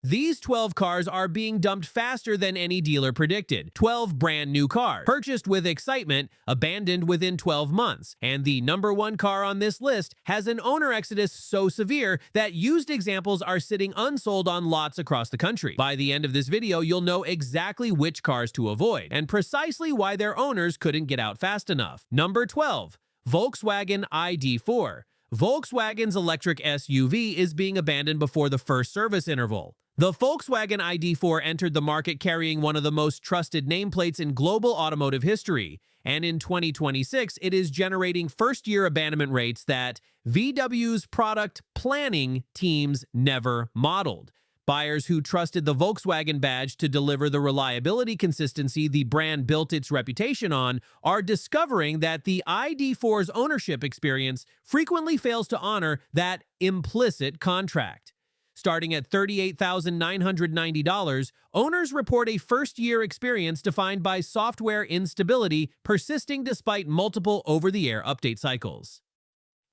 These 12 cars are being dumped faster than any dealer predicted. 12 brand new cars, purchased with excitement, abandoned within 12 months. And the number one car on this list has an owner exodus so severe that used examples are sitting unsold on lots across the country. By the end of this video, you'll know exactly which cars to avoid and precisely why their owners couldn't get out fast enough. Number 12. Volkswagen ID4. Volkswagen's electric SUV is being abandoned before the first service interval. The Volkswagen ID4 entered the market carrying one of the most trusted nameplates in global automotive history, and in 2026, it is generating first-year abandonment rates that VW's product planning teams never modeled. Buyers who trusted the Volkswagen badge to deliver the reliability consistency the brand built its reputation on are discovering that the ID4's ownership experience frequently fails to honor that implicit contract. Starting at $38,990, owners report a first-year experience defined by software instability persisting despite multiple over-the-air update cycles.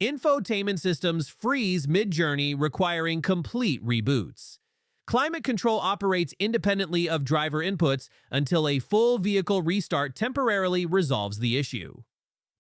Infotainment systems freeze mid-journey, requiring complete reboots. Climate control operates independently of driver inputs until a full vehicle restart temporarily resolves the issue.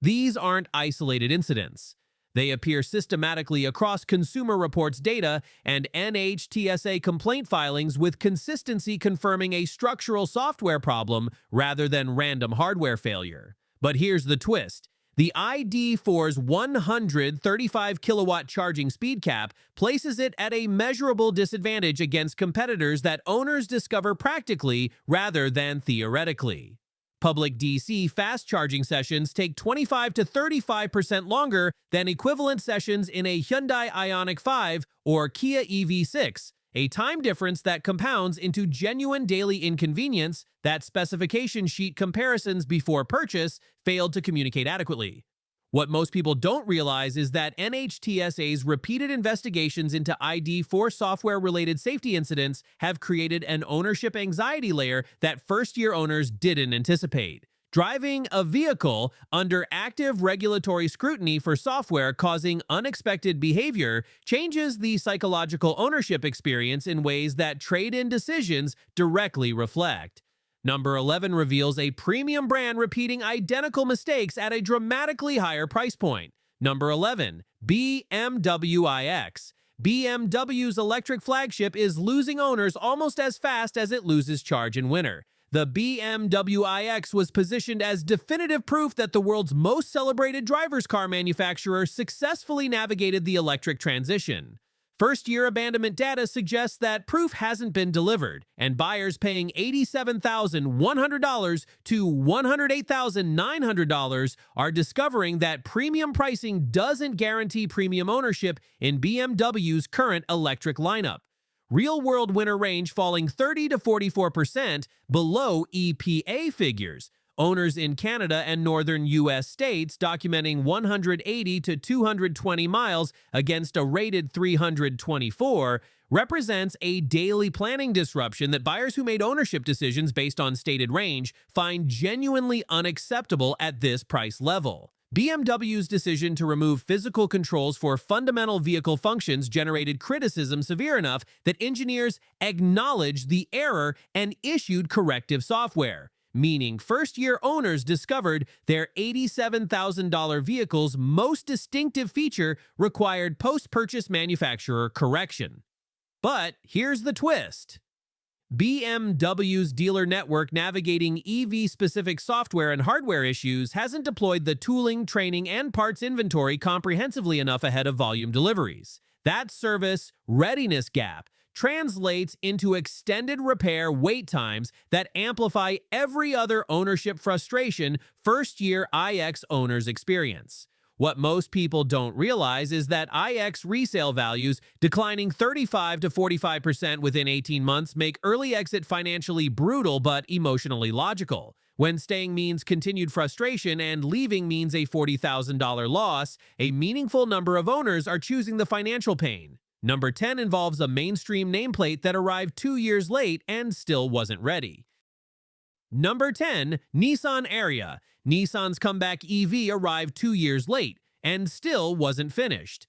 These aren't isolated incidents. They appear systematically across Consumer Reports data and NHTSA complaint filings, with consistency confirming a structural software problem rather than random hardware failure. But here's the twist. The ID4's 135 kilowatt charging speed cap places it at a measurable disadvantage against competitors that owners discover practically rather than theoretically. Public DC fast charging sessions take 25 to 35% longer than equivalent sessions in a Hyundai Ioniq 5 or Kia EV6, a time difference that compounds into genuine daily inconvenience that specification sheet comparisons before purchase failed to communicate adequately. What most people don't realize is that NHTSA's repeated investigations into ID4 software-related safety incidents have created an ownership anxiety layer that first-year owners didn't anticipate. Driving a vehicle under active regulatory scrutiny for software causing unexpected behavior changes the psychological ownership experience in ways that trade-in decisions directly reflect. Number 11 reveals a premium brand repeating identical mistakes at a dramatically higher price point. Number 11. BMW iX. BMW's electric flagship is losing owners almost as fast as it loses charge in winter. The BMW iX was positioned as definitive proof that the world's most celebrated driver's car manufacturer successfully navigated the electric transition. First-year abandonment data suggests that proof hasn't been delivered, and buyers paying $87,100 to $108,900 are discovering that premium pricing doesn't guarantee premium ownership in BMW's current electric lineup. Real-world winter range falling 30 to 44% below EPA figures. Owners in Canada and northern U.S. states documenting 180 to 220 miles against a rated 324 represents a daily planning disruption that buyers who made ownership decisions based on stated range find genuinely unacceptable at this price level. BMW's decision to remove physical controls for fundamental vehicle functions generated criticism severe enough that engineers acknowledged the error and issued corrective software, meaning first-year owners discovered their $87,000 vehicle's most distinctive feature required post-purchase manufacturer correction. But here's the twist. BMW's dealer network navigating EV-specific software and hardware issues hasn't deployed the tooling, training, and parts inventory comprehensively enough ahead of volume deliveries. That service readiness gap translates into extended repair wait times that amplify every other ownership frustration first-year iX owners experience. What most people don't realize is that iX resale values declining 35 to 45% within 18 months make early exit financially brutal but emotionally logical. When staying means continued frustration and leaving means a $40,000 loss, a meaningful number of owners are choosing the financial pain. Number 10 involves a mainstream nameplate that arrived 2 years late and still wasn't ready. Number 10, Nissan Ariya. Nissan's comeback EV arrived 2 years late and still wasn't finished.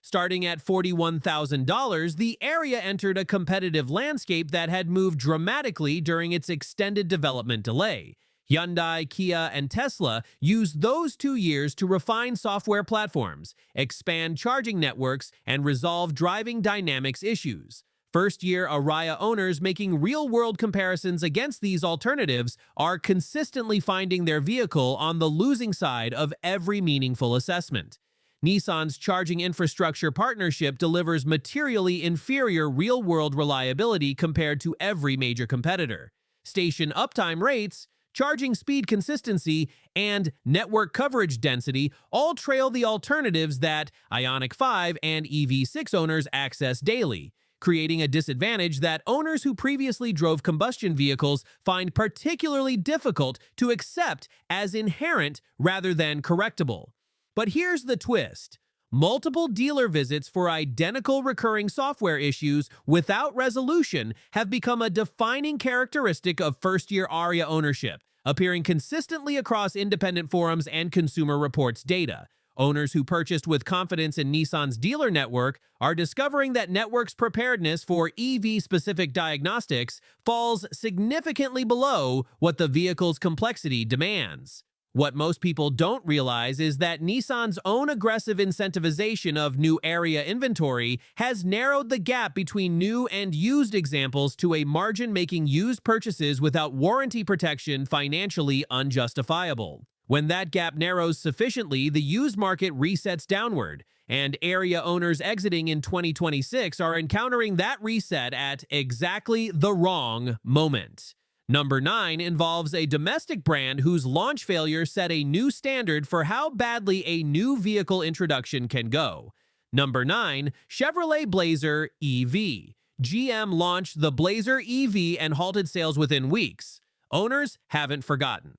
Starting at $41,000, the Ariya entered a competitive landscape that had moved dramatically during its extended development delay. Hyundai, Kia, and Tesla used those 2 years to refine software platforms, expand charging networks, and resolve driving dynamics issues. First-year Ariya owners making real-world comparisons against these alternatives are consistently finding their vehicle on the losing side of every meaningful assessment. Nissan's charging infrastructure partnership delivers materially inferior real-world reliability compared to every major competitor. Station uptime rates, charging speed consistency, and network coverage density all trail the alternatives that Ioniq 5 and EV6 owners access daily, creating a disadvantage that owners who previously drove combustion vehicles find particularly difficult to accept as inherent rather than correctable. But here's the twist. Multiple dealer visits for identical recurring software issues without resolution have become a defining characteristic of first-year Ariya ownership, appearing consistently across independent forums and Consumer Reports data. Owners who purchased with confidence in Nissan's dealer network are discovering that network's preparedness for EV-specific diagnostics falls significantly below what the vehicle's complexity demands. What most people don't realize is that Nissan's own aggressive incentivization of new Ariya inventory has narrowed the gap between new and used examples to a margin making used purchases without warranty protection financially unjustifiable. When that gap narrows sufficiently, the used market resets downward, and Ariya owners exiting in 2026 are encountering that reset at exactly the wrong moment. Number 9 involves a domestic brand whose launch failure set a new standard for how badly a new vehicle introduction can go. Number 9, Chevrolet Blazer EV. GM launched the Blazer EV and halted sales within weeks. Owners haven't forgotten.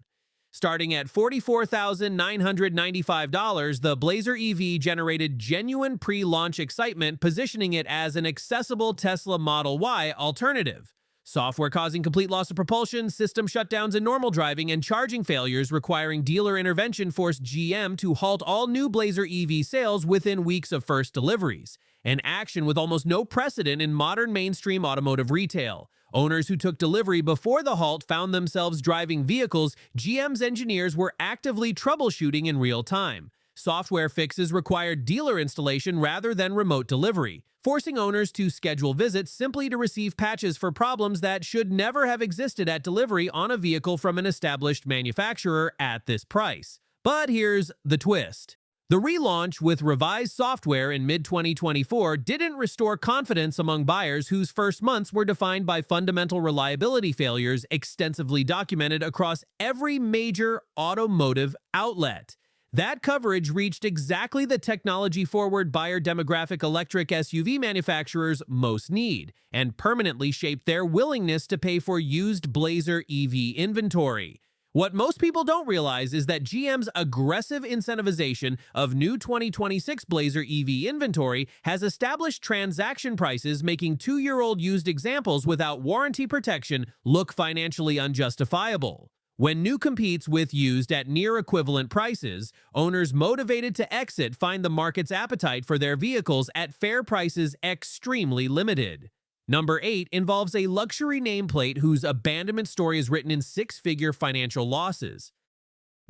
Starting at $44,995, the Blazer EV generated genuine pre-launch excitement, positioning it as an accessible Tesla Model Y alternative. Software causing complete loss of propulsion, system shutdowns in normal driving, and charging failures requiring dealer intervention forced GM to halt all new Blazer EV sales within weeks of first deliveries, an action with almost no precedent in modern mainstream automotive retail. Owners who took delivery before the halt found themselves driving vehicles GM's engineers were actively troubleshooting in real time. Software fixes required dealer installation rather than remote delivery, forcing owners to schedule visits simply to receive patches for problems that should never have existed at delivery on a vehicle from an established manufacturer at this price. But here's the twist. The relaunch with revised software in mid-2024 didn't restore confidence among buyers whose first months were defined by fundamental reliability failures extensively documented across every major automotive outlet. That coverage reached exactly the technology-forward buyer demographic electric SUV manufacturers most need, and permanently shaped their willingness to pay for used Blazer EV inventory. What most people don't realize is that GM's aggressive incentivization of new 2026 Blazer EV inventory has established transaction prices making 2-year-old used examples without warranty protection look financially unjustifiable. When new competes with used at near-equivalent prices, owners motivated to exit find the market's appetite for their vehicles at fair prices extremely limited. Number 8 involves a luxury nameplate whose abandonment story is written in 6-figure financial losses.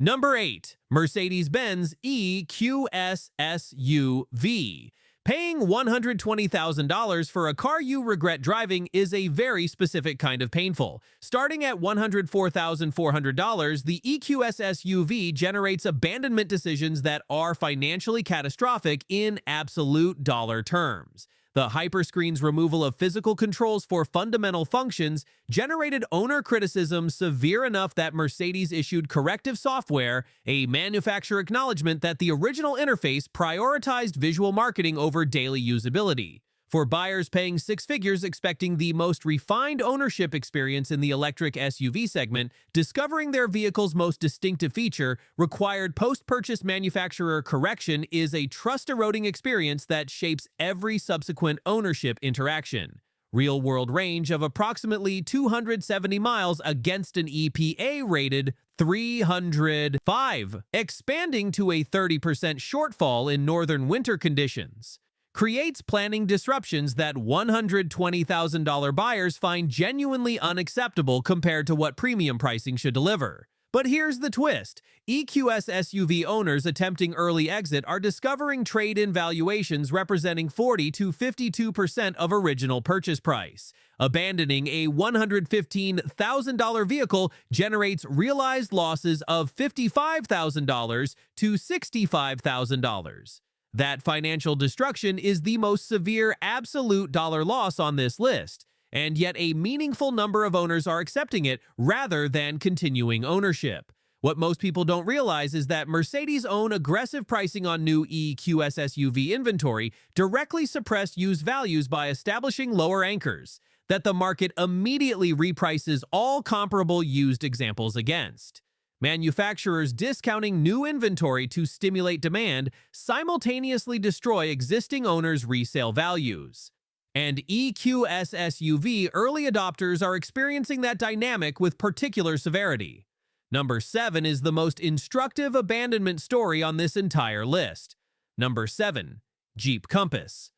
Number 8, Mercedes-Benz EQS SUV. Paying $120,000 for a car you regret driving is a very specific kind of painful. Starting at $104,400, the EQS SUV generates abandonment decisions that are financially catastrophic in absolute dollar terms. The Hyperscreen's removal of physical controls for fundamental functions generated owner criticism severe enough that Mercedes issued corrective software, a manufacturer acknowledgement that the original interface prioritized visual marketing over daily usability. For buyers paying 6 figures expecting the most refined ownership experience in the electric SUV segment, discovering their vehicle's most distinctive feature, required post-purchase manufacturer correction is a trust-eroding experience that shapes every subsequent ownership interaction. Real-world range of approximately 270 miles against an EPA-rated 305, expanding to a 30% shortfall in northern winter conditions. creates planning disruptions that $120,000 buyers find genuinely unacceptable compared to what premium pricing should deliver. But here's the twist. EQS SUV owners attempting early exit are discovering trade-in valuations representing 40 to 52% of original purchase price. Abandoning a $115,000 vehicle generates realized losses of $55,000 to $65,000. That financial destruction is the most severe absolute dollar loss on this list, and yet a meaningful number of owners are accepting it rather than continuing ownership. What most people don't realize is that Mercedes' own aggressive pricing on new EQS SUV inventory directly suppressed used values by establishing lower anchors that the market immediately reprices all comparable used examples against. Manufacturers discounting new inventory to stimulate demand simultaneously destroy existing owners' resale values. And EQS SUV early adopters are experiencing that dynamic with particular severity. Number 7 is the most instructive abandonment story on this entire list. Number 7. Jeep Compass.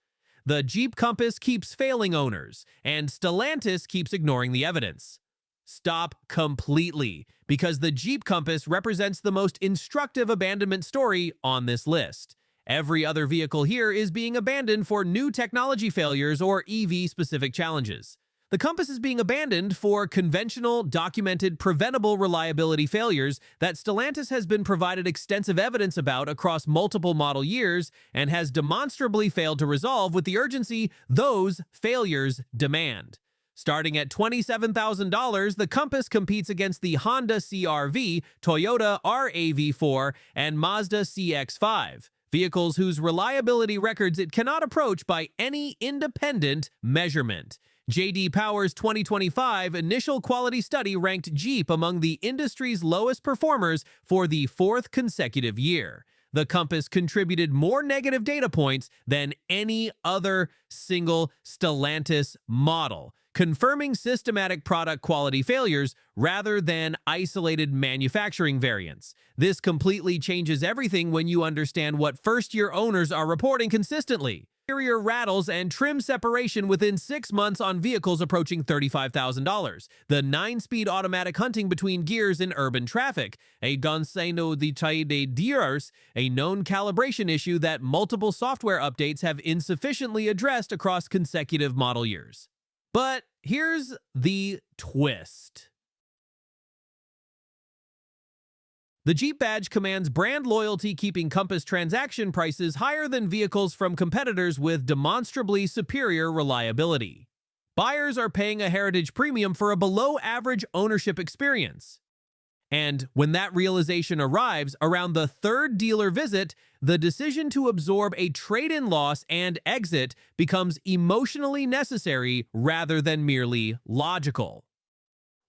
The Jeep Compass keeps failing owners, and Stellantis keeps ignoring the evidence. Stop completely, because the Jeep Compass represents the most instructive abandonment story on this list. Every other vehicle here is being abandoned for new technology failures or EV-specific challenges. The Compass is being abandoned for conventional, documented, preventable reliability failures that Stellantis has been provided extensive evidence about across multiple model years and has demonstrably failed to resolve with the urgency those failures demand. Starting at $27,000, the Compass competes against the Honda CR-V, Toyota RAV4, and Mazda CX-5. Vehicles whose reliability records it cannot approach by any independent measurement. J.D. Power's 2025 initial quality study ranked Jeep among the industry's lowest performers for the 4th consecutive year. The Compass contributed more negative data points than any other single Stellantis model, confirming systematic product quality failures rather than isolated manufacturing variants. This completely changes everything when you understand what first-year owners are reporting consistently. Interior rattles and trim separation within 6 months on vehicles approaching $35,000. The 9-speed automatic hunting between gears in urban traffic. A Gonzalo de Diers, a known calibration issue that multiple software updates have insufficiently addressed across consecutive model years. But here's the twist. The Jeep badge commands brand loyalty, keeping Compass transaction prices higher than vehicles from competitors with demonstrably superior reliability. Buyers are paying a heritage premium for a below-average ownership experience. And when that realization arrives around the 3rd dealer visit, the decision to absorb a trade-in loss and exit becomes emotionally necessary rather than merely logical.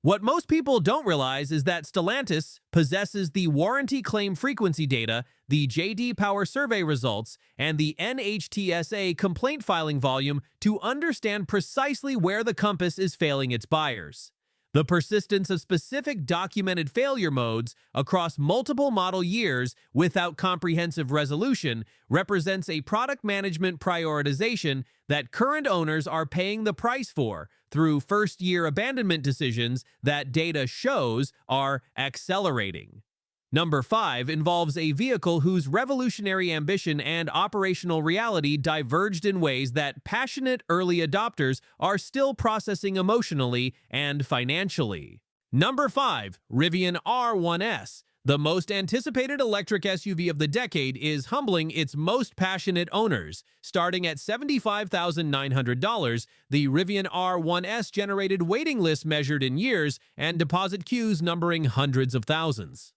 What most people don't realize is that Stellantis possesses the warranty claim frequency data, the J.D. Power survey results, and the NHTSA complaint filing volume to understand precisely where the Compass is failing its buyers. The persistence of specific documented failure modes across multiple model years without comprehensive resolution represents a product management prioritization that current owners are paying the price for through first-year abandonment decisions that data shows are accelerating. Number 5 involves a vehicle whose revolutionary ambition and operational reality diverged in ways that passionate early adopters are still processing emotionally and financially. Number 5, Rivian R1S. The most anticipated electric SUV of the decade is humbling its most passionate owners. Starting at $75,900, the Rivian R1S generated waiting lists measured in years and deposit queues numbering hundreds of thousands.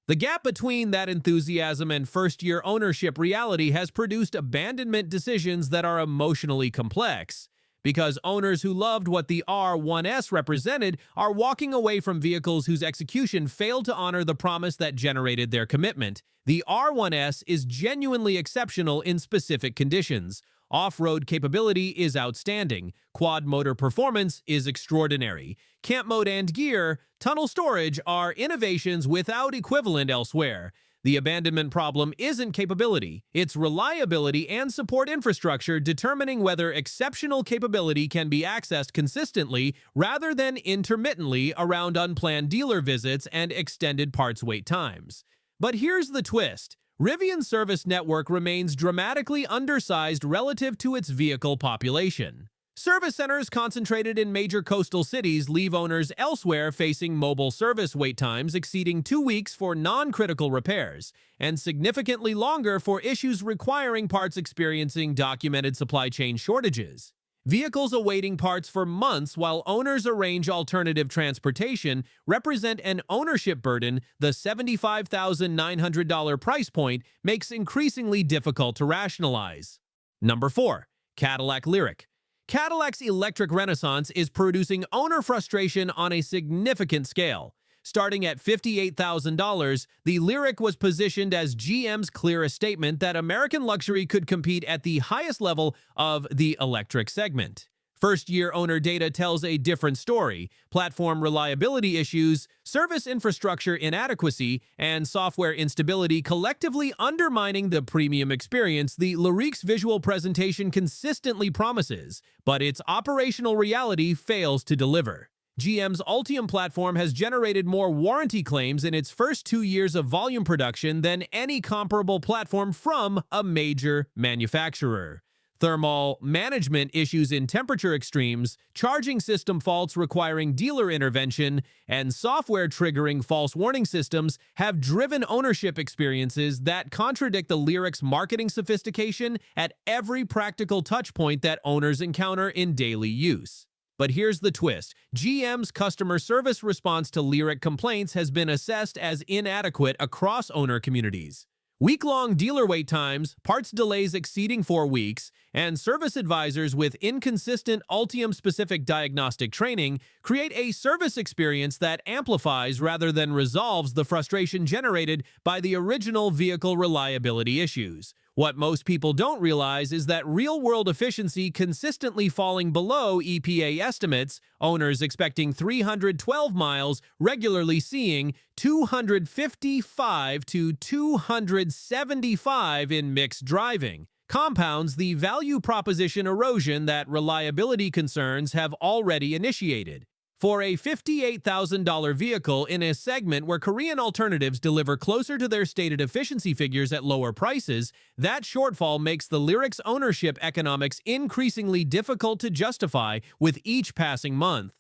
The gap between that enthusiasm and first-year ownership reality has produced abandonment decisions that are emotionally complex, because owners who loved what the R1S represented are walking away from vehicles whose execution failed to honor the promise that generated their commitment. The R1S is genuinely exceptional in specific conditions. Off-road capability is outstanding. Quad motor performance is extraordinary. Camp mode and gear, tunnel storage are innovations without equivalent elsewhere. The abandonment problem isn't capability, it's reliability and support infrastructure determining whether exceptional capability can be accessed consistently rather than intermittently around unplanned dealer visits and extended parts wait times. But here's the twist. Rivian's service network remains dramatically undersized relative to its vehicle population. Service centers concentrated in major coastal cities leave owners elsewhere facing mobile service wait times exceeding 2 weeks for non-critical repairs, and significantly longer for issues requiring parts experiencing documented supply chain shortages. Vehicles awaiting parts for months while owners arrange alternative transportation represent an ownership burden the $75,900 price point makes increasingly difficult to rationalize. Number 4. Cadillac Lyriq. Cadillac's electric renaissance is producing owner frustration on a significant scale. Starting at $58,000, the Lyriq was positioned as GM's clearest statement that American luxury could compete at the highest level of the electric segment. First-year owner data tells a different story. Platform reliability issues, service infrastructure inadequacy, and software instability collectively undermining the premium experience the Lyriq's visual presentation consistently promises, but its operational reality fails to deliver. GM's Ultium platform has generated more warranty claims in its first 2 years of volume production than any comparable platform from a major manufacturer. Thermal management issues in temperature extremes, charging system faults requiring dealer intervention, and software triggering false warning systems have driven ownership experiences that contradict the Lyriq's marketing sophistication at every practical touchpoint that owners encounter in daily use. But here's the twist. GM's customer service response to Lyriq complaints has been assessed as inadequate across owner communities. Week-long dealer wait times, parts delays exceeding 4 weeks, and service advisors with inconsistent Ultium-specific diagnostic training create a service experience that amplifies rather than resolves the frustration generated by the original vehicle reliability issues. What most people don't realize is that real-world efficiency consistently falling below EPA estimates, owners expecting 312 miles regularly seeing 255 to 275 in mixed driving, compounds the value proposition erosion that reliability concerns have already initiated. For a $58,000 vehicle in a segment where Korean alternatives deliver closer to their stated efficiency figures at lower prices, that shortfall makes the Lyriq's ownership economics increasingly difficult to justify with each passing month.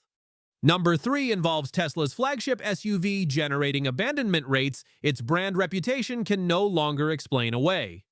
Number 3 involves Tesla's flagship SUV generating abandonment rates its brand reputation can no longer explain away.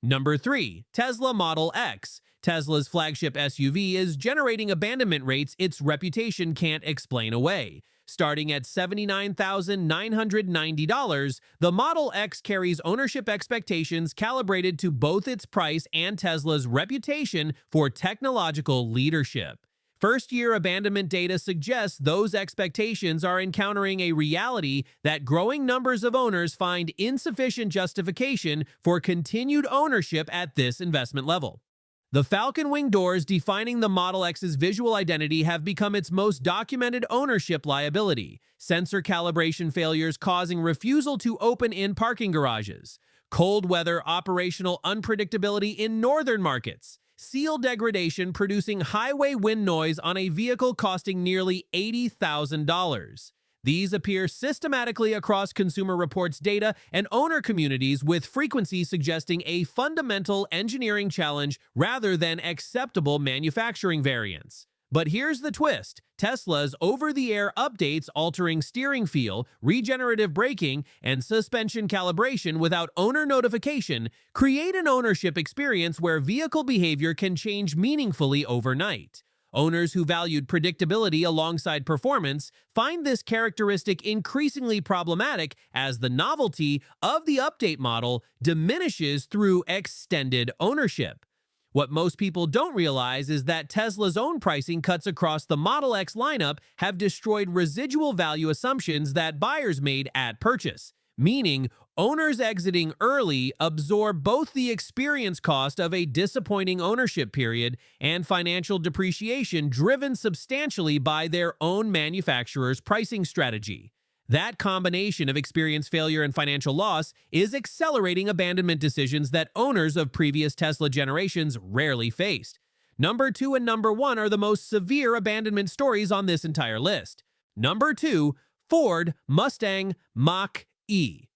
Number 3. Tesla Model X. Tesla's flagship SUV is generating abandonment rates its reputation can't explain away. Starting at $79,990, the Model X carries ownership expectations calibrated to both its price and Tesla's reputation for technological leadership. First-year abandonment data suggests those expectations are encountering a reality that growing numbers of owners find insufficient justification for continued ownership at this investment level. The Falcon wing doors defining the Model X's visual identity have become its most documented ownership liability, sensor calibration failures causing refusal to open in parking garages, cold weather operational unpredictability in northern markets, seal degradation producing highway wind noise on a vehicle costing nearly $80,000. These appear systematically across Consumer Reports data and owner communities, with frequency suggesting a fundamental engineering challenge rather than acceptable manufacturing variants. But here's the twist. Tesla's over-the-air updates altering steering feel, regenerative braking, and suspension calibration without owner notification create an ownership experience where vehicle behavior can change meaningfully overnight. Owners who valued predictability alongside performance find this characteristic increasingly problematic as the novelty of the update model diminishes through extended ownership. What most people don't realize is that Tesla's own pricing cuts across the Model X lineup have destroyed residual value assumptions that buyers made at purchase, meaning owners exiting early absorb both the experience cost of a disappointing ownership period and financial depreciation driven substantially by their own manufacturer's pricing strategy. That combination of experience failure and financial loss is accelerating abandonment decisions that owners of previous Tesla generations rarely faced. Number 2 and number 1 are the most severe abandonment stories on this entire list. Number 2, Ford Mustang Mach-E.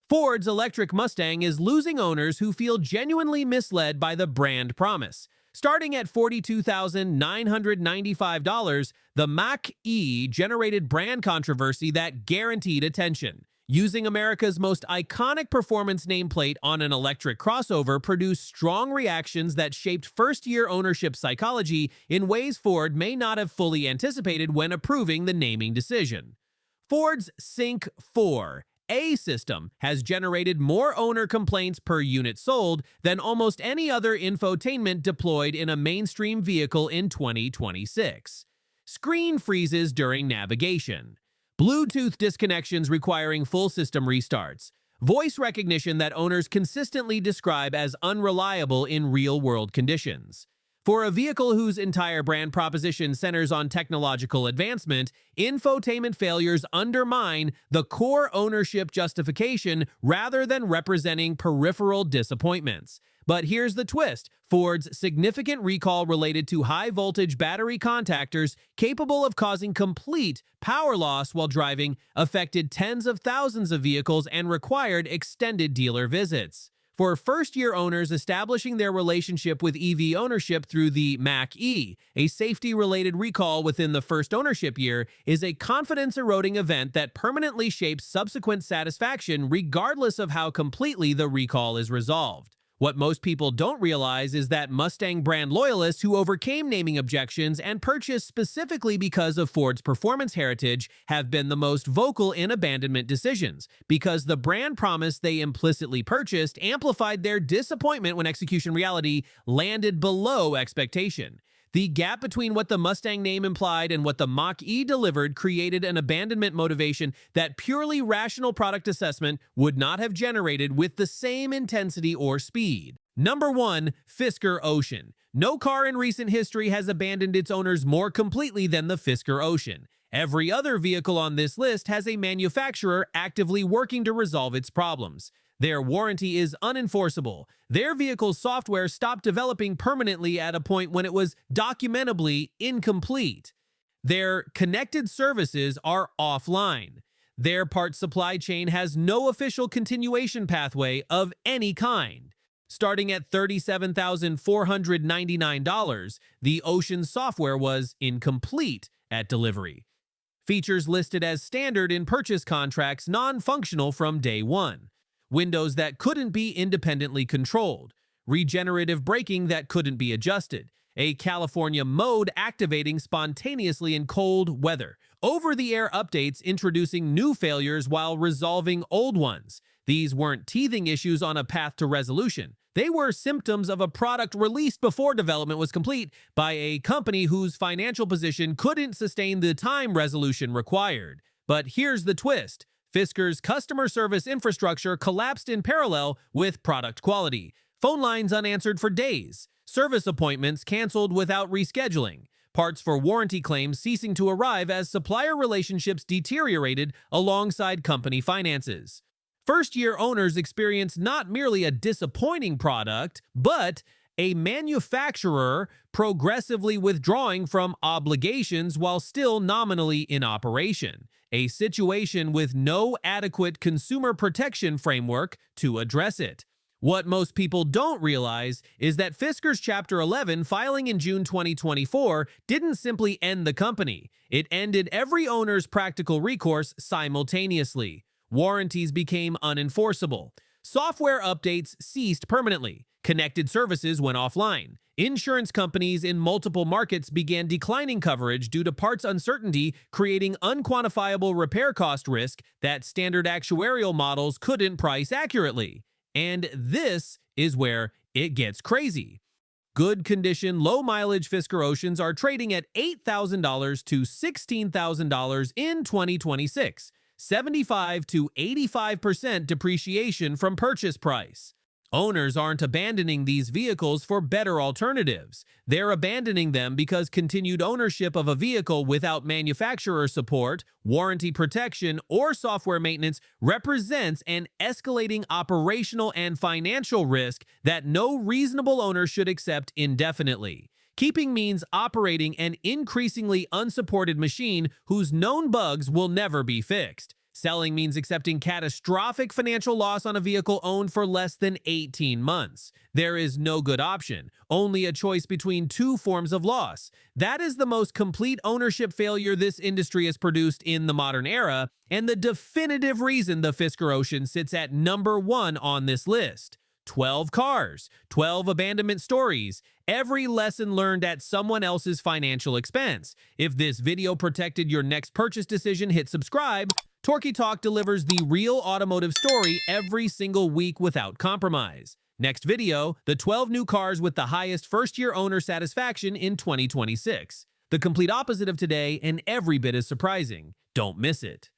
Ford's electric Mustang is losing owners who feel genuinely misled by the brand promise. Starting at $42,995, the Mach-E generated brand controversy that guaranteed attention. Using America's most iconic performance nameplate on an electric crossover produced strong reactions that shaped first-year ownership psychology in ways Ford may not have fully anticipated when approving the naming decision. Ford's Sync 4 A system has generated more owner complaints per unit sold than almost any other infotainment deployed in a mainstream vehicle in 2026. Screen freezes during navigation. Bluetooth disconnections requiring full system restarts. Voice recognition that owners consistently describe as unreliable in real-world conditions. For a vehicle whose entire brand proposition centers on technological advancement, infotainment failures undermine the core ownership justification rather than representing peripheral disappointments. But here's the twist. Ford's significant recall related to high-voltage battery contactors capable of causing complete power loss while driving affected tens of thousands of vehicles and required extended dealer visits. For first-year owners establishing their relationship with EV ownership through the Mach-E, a safety-related recall within the first ownership year is a confidence-eroding event that permanently shapes subsequent satisfaction regardless of how completely the recall is resolved. What most people don't realize is that Mustang brand loyalists who overcame naming objections and purchased specifically because of Ford's performance heritage have been the most vocal in abandonment decisions, because the brand promise they implicitly purchased amplified their disappointment when execution reality landed below expectation. The gap between what the Mustang name implied and what the Mach-E delivered created an abandonment motivation that purely rational product assessment would not have generated with the same intensity or speed. Number 1, Fisker Ocean. No car in recent history has abandoned its owners more completely than the Fisker Ocean. Every other vehicle on this list has a manufacturer actively working to resolve its problems. Their warranty is unenforceable. Their vehicle's software stopped developing permanently at a point when it was documentably incomplete. Their connected services are offline. Their parts supply chain has no official continuation pathway of any kind. Starting at $37,499, the Ocean software was incomplete at delivery. Features listed as standard in purchase contracts non-functional from day one. Windows that couldn't be independently controlled, regenerative braking that couldn't be adjusted, a California mode activating spontaneously in cold weather, over-the-air updates introducing new failures while resolving old ones. These weren't teething issues on a path to resolution. They were symptoms of a product released before development was complete by a company whose financial position couldn't sustain the time resolution required. But here's the twist. Fisker's customer service infrastructure collapsed in parallel with product quality. Phone lines unanswered for days. Service appointments canceled without rescheduling. Parts for warranty claims ceasing to arrive as supplier relationships deteriorated alongside company finances. First-year owners experienced not merely a disappointing product, but a manufacturer progressively withdrawing from obligations while still nominally in operation, a situation with no adequate consumer protection framework to address it. What most people don't realize is that Fisker's Chapter 11 filing in June 2024 didn't simply end the company. It ended every owner's practical recourse simultaneously. Warranties became unenforceable. Software updates ceased permanently. Connected services went offline. Insurance companies in multiple markets began declining coverage due to parts uncertainty, creating unquantifiable repair cost risk that standard actuarial models couldn't price accurately. And this is where it gets crazy. Good condition, low mileage Fisker Oceans are trading at $8,000 to $16,000 in 2026. 75 to 85% depreciation from purchase price. Owners aren't abandoning these vehicles for better alternatives. They're abandoning them because continued ownership of a vehicle without manufacturer support, warranty protection, or software maintenance represents an escalating operational and financial risk that no reasonable owner should accept indefinitely. Keeping means operating an increasingly unsupported machine whose known bugs will never be fixed. Selling means accepting catastrophic financial loss on a vehicle owned for less than 18 months. There is no good option, only a choice between two forms of loss. That is the most complete ownership failure this industry has produced in the modern era, and the definitive reason the Fisker Ocean sits at number 1 on this list. 12 cars, 12 abandonment stories, every lesson learned at someone else's financial expense. If this video protected your next purchase decision, hit subscribe. Torquey Talk delivers the real automotive story every single week without compromise. Next video, the 12 new cars with the highest first-year owner satisfaction in 2026. The complete opposite of today and every bit as surprising. Don't miss it.